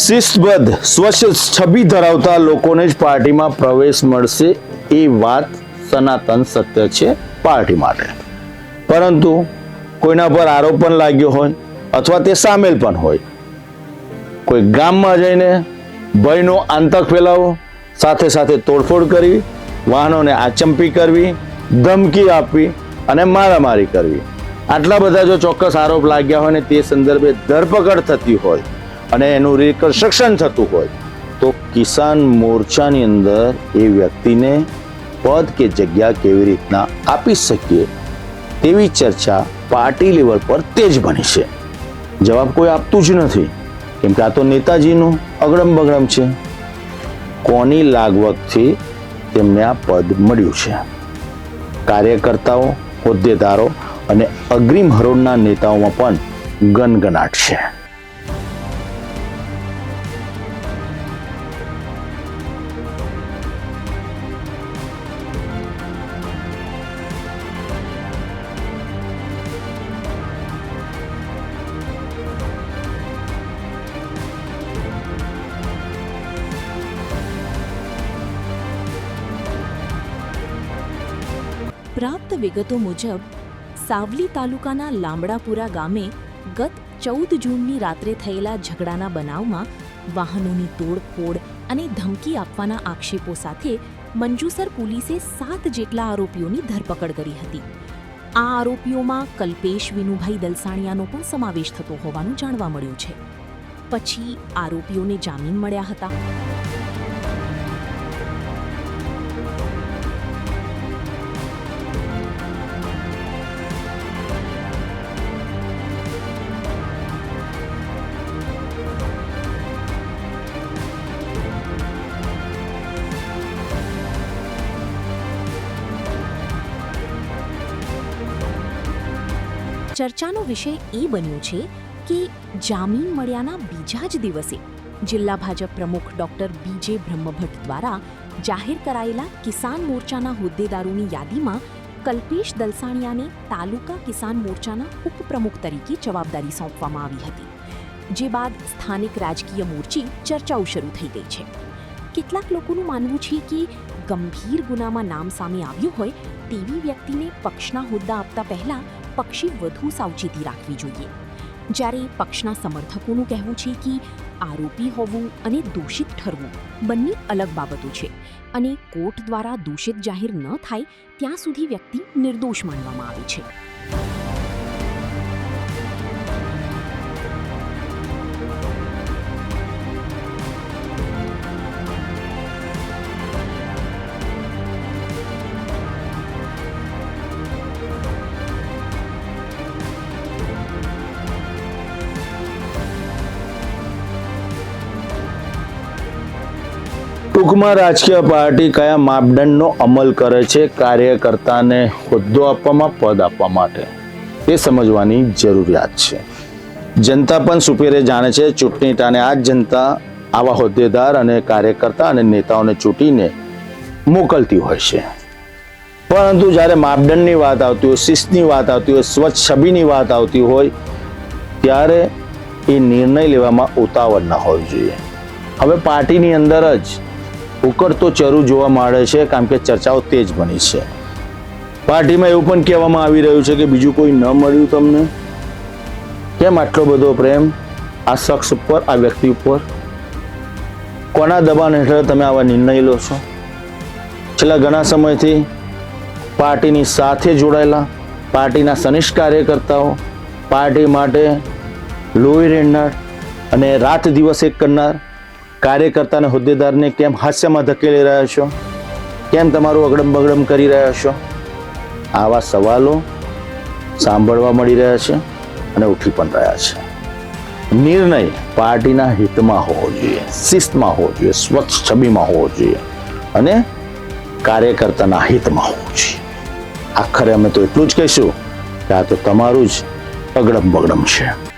શિસ્તબદ્ધ સ્વચ્છ છબી ધરાવતા લોકોને જ પાર્ટીમાં પ્રવેશ મળશે એ વાત સનાતન સત્ય છે પાર્ટી માટે. પરંતુ કોઈના પર આરોપ પણ લાગ્યો હોય અથવા તે સામેલ પણ હોય, કોઈ ગામમાં જઈને ભયનો આતંક ફેલાવો, સાથે સાથે તોડફોડ કરવી, વાહનોને આચંપી કરવી, ધમકી આપવી અને મારામારી કરવી, આટલા બધા જો ચોક્કસ આરોપ લાગ્યા હોય ને તે સંદર્ભે ધરપકડ થતી હોય અને એનું રિકન્સ્ટ્રક્શન થતું હોય તો કિસાન મોરચાની અંદર એ વ્યક્તિને પદ કે જગ્યા કેવી રીતના આપી શકીએ તેવી ચર્ચા પાર્ટી લેવલ પર તેજ બની છે. જવાબ કોઈ આપતું જ નથી, કેમ કે આ તો નેતાજીનું અગડમ બગડમ છે. કોની લાગવગથી તેમને આ પદ મળ્યું છે? કાર્યકર્તાઓ, હોદ્દેદારો અને અગ્રીમ હરોળના નેતાઓમાં પણ ગનગનાટ છે. પ્રાપ્ત વિગતો મુજબ સાવલી તાલુકાના લામડાપુરા ગામે ગત 14 જૂનની રાત્રે થયેલા ઝઘડાના બનાવમાં વાહનોની તોડફોડ અને ધમકી આપવાના આક્ષેપો સાથે મંજુસર પોલીસે 7 જેટલા આરોપીઓની ધરપકડ કરી હતી. આ આરોપીઓમાં કલ્પેશ વિનુભાઈ દલસાણિયાનો પણ સમાવેશ થતો હોવાનું જાણવા મળ્યું છે. પછી આરોપીઓને જામીન મળ્યા હતા. ચર્ચાનો વિષય એ બન્યો છે કે જામીન મળ્યાના બીજા જ દિવસે જિલ્લા ભાજપ પ્રમુખ ડોક્ટર બીજે બ્રહ્મભટ્ટ દ્વારા જાહેર કરાયેલા કિસાન મોરચાના હોદ્દેદારોની યાદીમાં કલ્પેશ દલસાણિયાને તાલુકા કિસાન મોરચાના ઉપપ્રમુખ તરીકે જવાબદારી સોંપવામાં આવી હતી. જે બાદ સ્થાનિક રાજકીય મોરચી ચર્ચાઓ શરૂ થઈ ગઈ છે. કેટલાક લોકોનું માનવું છે કે ગંભીર ગુનામાં નામ સામે આવ્યું હોય તેવી વ્યક્તિને પક્ષના હોદ્દા આપતા પહેલા પક્ષે વધુ સાવચેતી રાખવી જોઈએ. જ્યારે પક્ષના સમર્થકોનું કહેવું છે કે આરોપી હોવું અને દોષિત ઠરવું બંને અલગ બાબતો છે અને કોર્ટ દ્વારા દોષિત જાહેર ન થાય ત્યાં સુધી વ્યક્તિ નિર્દોષ માનવામાં આવે છે. ટૂંકમાં રાજકીય પાર્ટી કયા માપદંડનો અમલ કરે છે કાર્યકર્તાને હોદ્દો આપવામાં, પદ આપવા માટે, એ સમજવાની જરૂરિયાત છે. જનતા પણ સુપેરે જાણે છે. ચૂંટણી ટાણે આ જ જનતા આવા હોદ્દેદાર અને કાર્યકર્તા અને નેતાઓને ચૂંટીને મોકલતી હોય છે. પરંતુ જ્યારે માપદંડની વાત આવતી હોય, શિસ્તની વાત આવતી હોય, સ્વચ્છ છબીની વાત આવતી હોય ત્યારે એ નિર્ણય લેવામાં ઉતાવળ ન હોવી જોઈએ. હવે પાર્ટીની અંદર જ ઉકળતો ચરુ જોવા મળે છે, કારણ કે ચર્ચાઓ તેજ બની છે. પાર્ટીમાં એવું પણ કહેવામાં આવી રહ્યું છે કે બીજું કોઈ ન મળ્યું તમને? કેમ આટલો બધો પ્રેમ આ શખ્સ ઉપર, આ વ્યક્તિ ઉપર? કોના દબાણ હેઠળ તમે આવા નિર્ણય લો છો? છેલ્લા ઘણા સમયથી પાર્ટીની સાથે જોડાયેલા, પાર્ટીના સનિષ્ઠ કાર્યકર્તાઓ, પાર્ટી માટે લોહી રેડનાર અને રાત દિવસ એક કરનાર કાર્યકર્તા અને હોદ્દેદારને કેમ હાસ્યમાં ધકેલી રહ્યા છો? કેમ તમારું અગડમ બગડમ કરી રહ્યા છો? આવા સવાલો સાંભળવા મળી રહ્યા છે અને ઉઠી પણ રહ્યા છે. નિર્ણય પાર્ટીના હિતમાં હોવો જોઈએ, શિસ્તમાં હોવો જોઈએ, સ્વચ્છ છબીમાં હોવો જોઈએ અને કાર્યકર્તાના હિતમાં હોવો જોઈએ. આખરે અમે તો એટલું જ કહીશું કે આ તો તમારું જ અગડમ બગડમ છે.